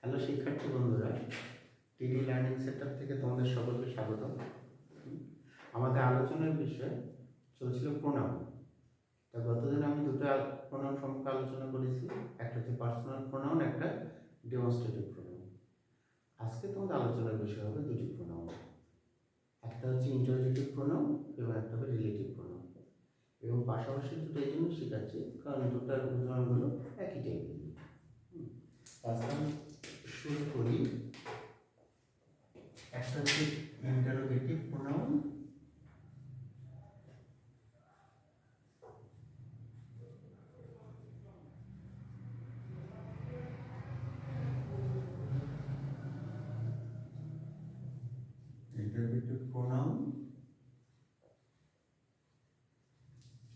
Hello শিক্ষার্থী বন্ধুরা, টিডি লার্নিং সেন্টার থেকে তোমাদের সকলকে স্বাগত। আমাদের আলোচনার বিষয় চলছিল প্রোনাউন। তা গতদিন আমি দুটো প্রোনাউন সম্পর্কে আলোচনা করেছি, একটা হচ্ছে পার্সোনাল প্রোনাউন, একটা ডেমনস্ট্রেটিভ প্রোনাউন। আজকে তোমাদের আলোচনার বিষয় হবে দুটি প্রোনাউন, একটা হচ্ছে ইন্টারোগেটিভ প্রোনাউন এবং একটা হবে রিলেটিভ প্রোনাউন। এবং পাশাপাশি দুটো এই জন্য শেখাচ্ছি কারণ দুটার উদাহরণগুলো একই টাইপের। আজকে আমি শুরু করি। একটা হচ্ছে ইন্টারোগেটিভ প্রোনাউন,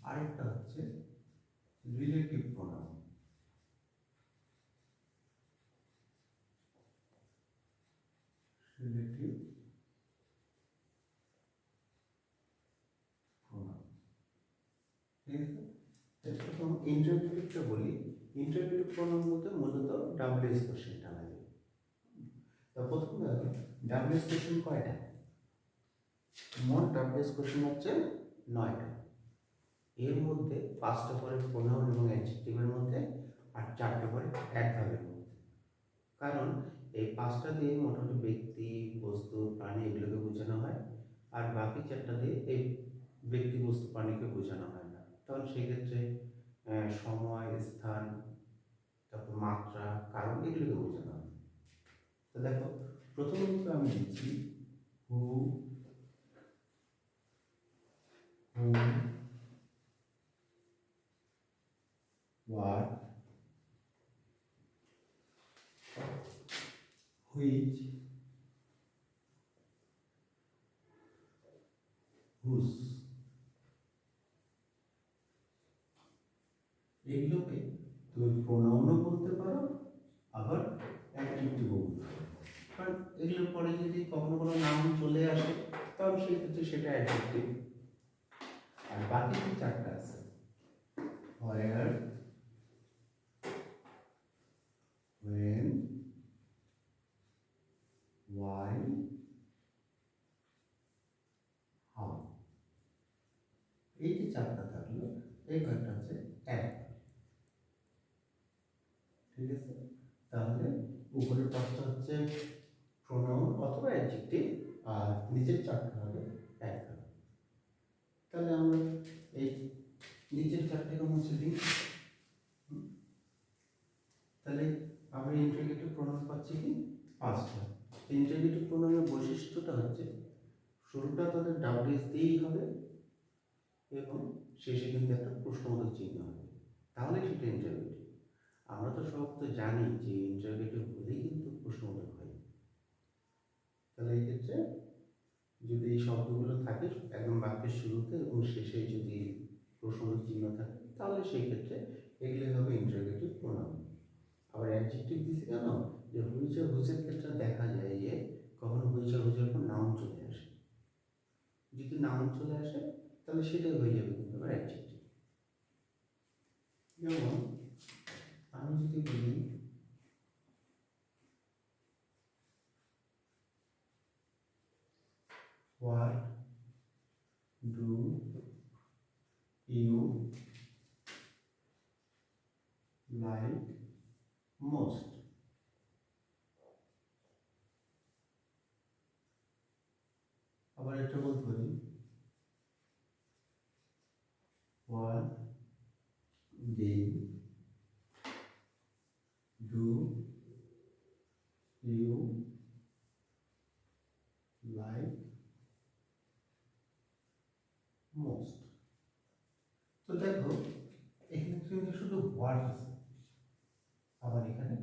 আরেকটা হচ্ছে রিলেটিভ প্রোনাউন। রিলেটিভ প্রোনাউন, ঠিক আছে। প্রথম ইন্টারোগেটিভটা বলি। ইন্টারোগেটিভ প্রোনাউন বলতে মূলত ডাব্লিউএস কোশ্চেনটা লাগে। তো প্রথমে ডাব্লিউএস কোশ্চেন কয়টা? মোট ডাব্লিউএস কোশ্চেন হচ্ছে 9টা। এর মধ্যে 5টা পরে প্রোনাউন এবং অ্যাডজেক্টিভের মধ্যে, আর 4টে পরে অ্যাডভার্বের মধ্যে। কারণ এই 5টা দিয়ে মোটামুটি ব্যক্তি, বস্তু, প্রাণী এগুলোকে বোঝানো হয়, আর বাকি 4টা দিয়ে এই ব্যক্তি, বস্তু, প্রাণীকে বোঝানো হয় না। তখন সেই ক্ষেত্রে সময়, স্থান, তারপর মাত্রা, কারণ এগুলোকে বোঝানো হয়। তো দেখো, প্রথম কিন্তু আমি দিচ্ছি হু, হুম, what, which, whose। এগুলোকে তুমি প্রোনাউনও বলতে পারো, আবার অ্যাডজেক্টিভও বলতে পারো। কারণ এগুলোর পরে যদি কখনো কোনো নাম চলে আসে তখন সেই ক্ষেত্রে সেটা অ্যাডজেক্টিভ। আর বাকি যে 4টা আছে, where, when, why, how, এই যে 4টা থাকলো, এই কয়েকটা হচ্ছে অ্যাড। ঠিক আছে, তাহলে উপরের 5টা হচ্ছে প্রোনাউন অথবা অ্যাডজেক্টিভ, আর নিচের 4টা হবে অ্যাডভার্ব। তাহলে আমরা এই নিচের 4টাকে মুছে দিই। তাহলে আমরা ইন্টারোগেটিভ প্রোনাউন পাচ্ছি কি 5টা। ইন্টারোগেটিভ প্রোনাউনের বৈশিষ্ট্যটা হচ্ছে শুরুটা তাদের ডাব্লিউএস দিয়েই হবে এবং শেষে কিন্তু একটা প্রশ্নবোধক চিহ্ন হবে, তাহলে সেটা ইন্টারোগেটিভ। আমরা তো সব জানি যে ইন্টারোগেটিভ হলেই কিন্তু প্রশ্নবোধক হয়। তাহলে এই ক্ষেত্রে যদি এই শব্দগুলো থাকে একদম বাক্যের শুরুতে এবং শেষে যদি প্রশ্নবোধক চিহ্ন থাকে, তাহলে সেই ক্ষেত্রে এগুলি হবে ইন্টারোগেটিভ প্রোনাউন। আবার অ্যাডজেক্টিভ দিছি কেন? যে হুইচ আর হুজের ক্ষেত্রে দেখা যায় যে কখনো হুইচ আর হুজের পর নাউন চলে আসে। যদি নাউন চলে আসে তাহলে সেটাই হয়ে যাবে কিন্তু আবার অ্যাডজেক্টিভ। যেমন আমি যদি বলি what do you like most, আবার এটা বলতে পারি what did do you like most. তো দেখো, এখানে কিন্তু শুধু হোয়াট আছে, আবার এখানে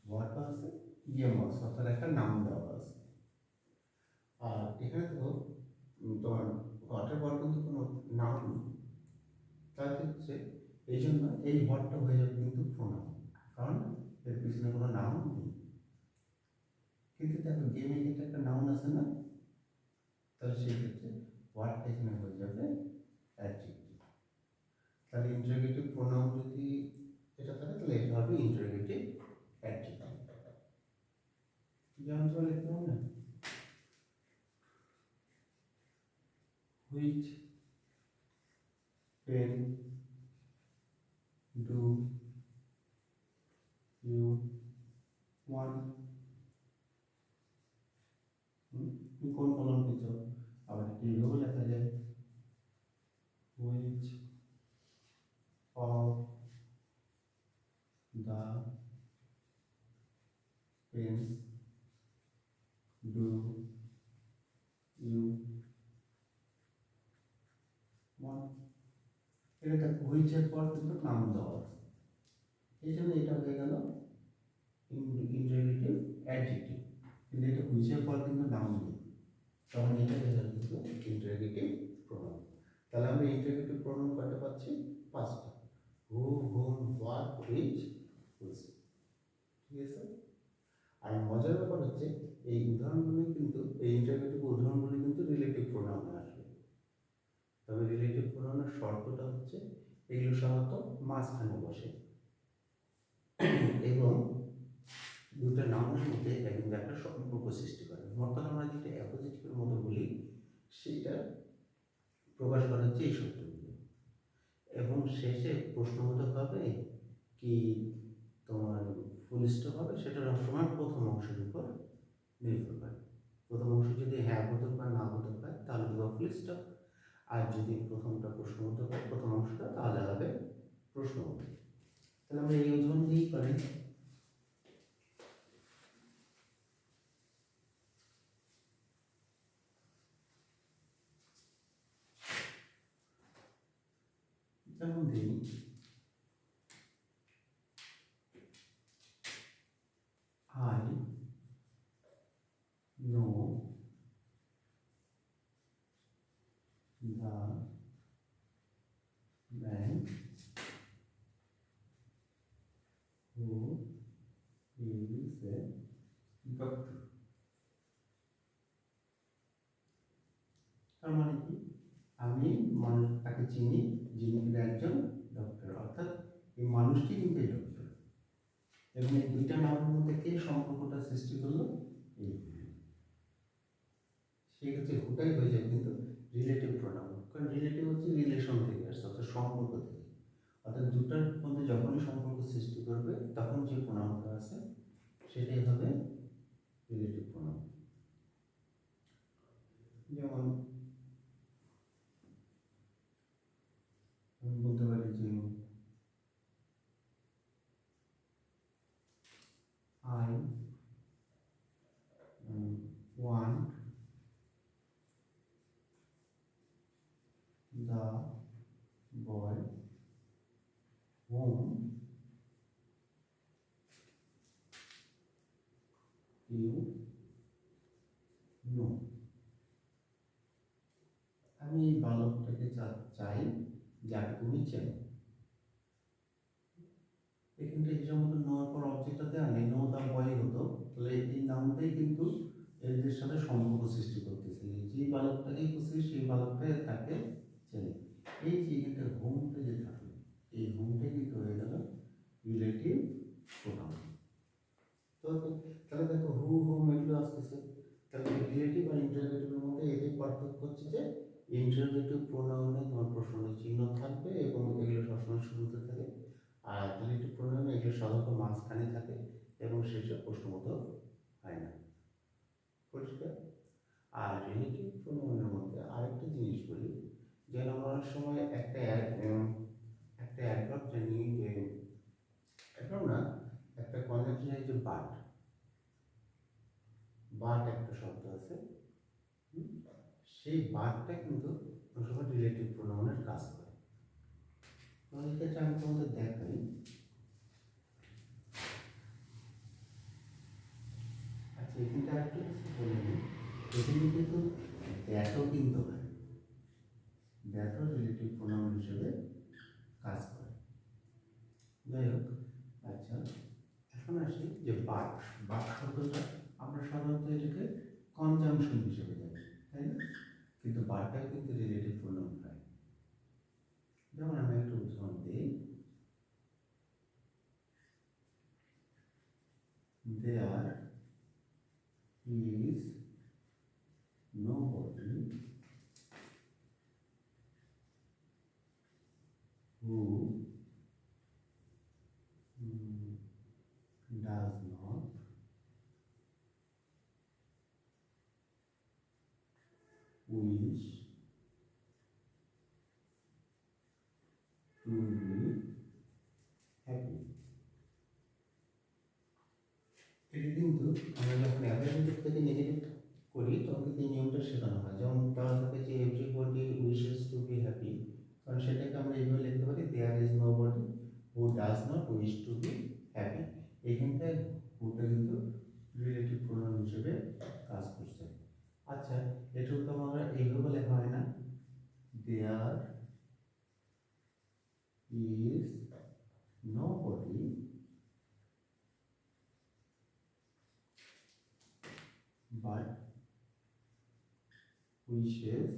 হোয়াট আছে, ইএমএস অর্থাৎ একটা নাম দেওয়া আছে। আর এখানে তো তোমার হোয়াটের পর কিন্তু কোনো নাম নেই, তার ক্ষেত্রে এই জন্য এই হোয়াটটা হয়ে যাবে কিন্তু প্রোনাউন, কারণ এর পিছনে কোনো নাউন নেই। কিন্তু দেখো গেমে কিন্তু একটা নাউন আছে না, তাহলে সেই ক্ষেত্রে হোয়াটটা এখানে হয়ে যাবে অ্যাডজেক্টিভ। তাহলে ইন্টারোগেটিভ প্রোনাউন যদি এটা থাকে তাহলে এটা হবে ইন্টারোগেটিভ অ্যাডজেক্টিভ। যেমন তো লিখতে হবে না, which pen do you want, কোন কলম কিছু আবার এইভাবেও লেখা যায়, which of the pens do you want. এটা দেখো হুইচের পর কিন্তু নাম দেওয়া আছে, এই জন্য এটা হয়ে গেল ইন্টারোগেটিভ অ্যাডজেক্টিভ, কিন্তু এটা হুইচের পর কিন্তু নাম নেই, তখন এটা হয়ে গেল কিন্তু ইন্টারোগেটিভ প্রোনাউন। তাহলে আমরা ইন্টারোগেটিভ প্রোনাউন কয়টা পাচ্ছি? 5টা, হু, হুম, হোয়াট, হুইচ, হুইচ। ঠিক আছে। আর মজার ব্যাপার হচ্ছে এই উদাহরণগুলি কিন্তু, এই ইন্টারোগেটিভ উদাহরণগুলি কিন্তু রিলেটিভ প্রোনাউনে আসবে। তবে রিলেটিভ প্রোনাউনের শর্তটা হচ্ছে এগুলো সাধারণত মাঝখানে বসে এবং দুটো নামের মধ্যে এটা কিন্তু একটা সম্পর্ক সৃষ্টি করে। মোট কথা আমরা যেটা অ্যাপোজিটিভের মতো বলি সেটা প্রকাশ করা হচ্ছে এই শব্দগুলো, এবং শেষে প্রশ্নবোধক হবে কি তোমার ফুল স্টপ হবে, সেটা সবসময় প্রথম অংশের উপর নির্ভর করে। প্রথম অংশ যদি হ্যাঁ বোধক বা না বোধক হয় তাহলে দেবো ফুল স্টপ, আর যদি প্রথমটা প্রশ্নবোধক হয় প্রথম অংশটা তাহলে হবে প্রশ্নবোধক। তাহলে আমরা এই উদাহরণ দিয়েই পারি, যেমন দিই I know the man who is a doctor। তার মানে কি, আমি তাকে চিনি যিনি একজন ডক্টর, অর্থাৎ এই মানুষটি কিন্তু এই ডক্টর। এবং এই দুইটা নামের মধ্যে কে সম্পর্কটা সৃষ্টি করলো? এই সেক্ষেত্রে হুটাই হয়ে যায় কিন্তু রিলেটিভ প্রোনাউন, কারণ রিলেটিভ হচ্ছে রিলেশন থেকে আসছে, অর্থাৎ সম্পর্ক থেকে। অর্থাৎ দুটার মধ্যে যখনই সম্পর্ক সৃষ্টি করবে তখন যে প্রোনাউনটা আছে সেটাই হবে রিলেটিভ প্রোনাউন। যেমন আমি বলতে পারি যে I want the boy whom you know। আমি এই বালকটাকে চাই যাকে তুমি চেনো। এখানটা হিসাব মতো নোয়ার পর অবজেক্টটাতে আনে নো দা বয় হতো, তাহলে এই নামটাই কিন্তু এদের সাথে সম্পর্ক সৃষ্টি করতেছে, যে বালকটাকেই খুঁজছে সেই বালকটা তাকে চেনে। এই যে এখানটা হোমটা যে থাকে, এই হোমটাই কিন্তু হয়ে গেল রিলেটিভ প্রোনাউন। তো তাহলে দেখো হু, হোম এগুলো আসতেছে, তাহলে রিলেটিভ আর ইন্টারোগেটিভের মধ্যে এটাই পার্থক্য হচ্ছে যে ইন্টারোগেটিভ প্রোনাউনে তোমার প্রশ্নের চিহ্ন থাকবে এবং এগুলো সবসময় শুরুতে থাকে, আর রিলেটিভ প্রোনাউনে এগুলো সাধারণত মাঝখানে থাকে এবং শেষে প্রশ্নবোধক হয় না। পরিষ্কার? আর রিলেটিভ প্রোনাউনের মধ্যে আরেকটা জিনিস বলি, যেন আমরা অনেক সময় একটা অ্যাডভার্ব জানি, যে অ্যাডভার্ব না, একটা কনজাংশন যে বাট, বাট একটা শব্দ আছে, সেই বাটটা কিন্তু অনেক সময় রিলেটিভ প্রোনাউনের কাজ করে। তোমাদের ক্ষেত্রে আমি তোমাদের দেখাই, আচ্ছা এখানটা আরেকটু কিছু বলে নিই, এখানে কিন্তু দ্যাটও কিন্তু হয়, দ্যাটও রিলেটিভ প্রোনাউন হিসেবে কাজ করে। যাই হোক, আচ্ছা এখন আসি যে বাট, বাট শব্দটা আমরা সাধারণত এটাকে কনজাংশন হিসেবে জানি, তাই না? কিন্তু বাটটাও কিন্তু রিলেটিভ প্রোনাউন হয়। যেমন আমি একটা উদাহরণ দিই, they are is nobody who does not wish to be happy. এটা কিন্তু আমরা যখন অ্যাভারেজ থেকে নেগেটিভ করি তখন কিন্তু এই নিয়মটা শেখানো হয়। যেমন দেওয়া থাকে যে everybody wishes to be happy, কারণ সেটাকে আমরা এইভাবে লিখতে পারি there is nobody who does not wish to be happy. এইখানটায় হুটা কিন্তু রিলেটিভ প্রোনাউন হিসেবে কাজ করছে। আচ্ছা, এটাও তো আমরা এইভাবে লেখা হয় না, there is nobody but wishes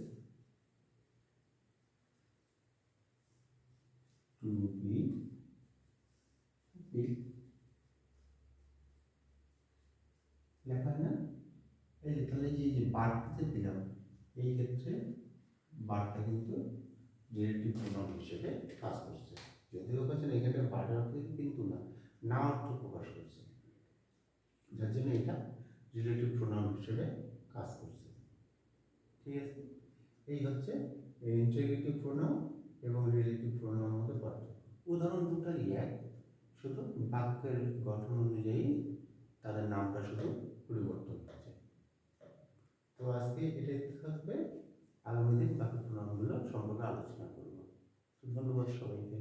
to be happy। লেখা হয় না? এই তাহলে যে বার্ডটাতে দিলাম, এই ক্ষেত্রে বার্ডটা কিন্তু রিলেটিভ প্রোনাউন হিসেবে কাজ করছে। যদিও বলছেন এখানে বার্ডের অর্থ কিন্তু না অর্থ প্রকাশ করছে, যার জন্য এটা রিলেটিভ প্রোনাউন হিসেবে কাজ করছে। ঠিক আছে, এই হচ্ছে ইন্টারোগেটিভ প্রোনাউন এবং রিলেটিভ প্রোনাউনের মধ্যে পার্থক্য। উদাহরণ দুটোরই এক, শুধু বাক্যের গঠন অনুযায়ী তাদের নামটা শুধু পরিবর্তন হচ্ছে। তো আজকে এটাই থাকবে, আগামী দিন বাকি প্রোনাউনগুলো সম্পর্কে আলোচনা করব। ধন্যবাদ সবাইকে।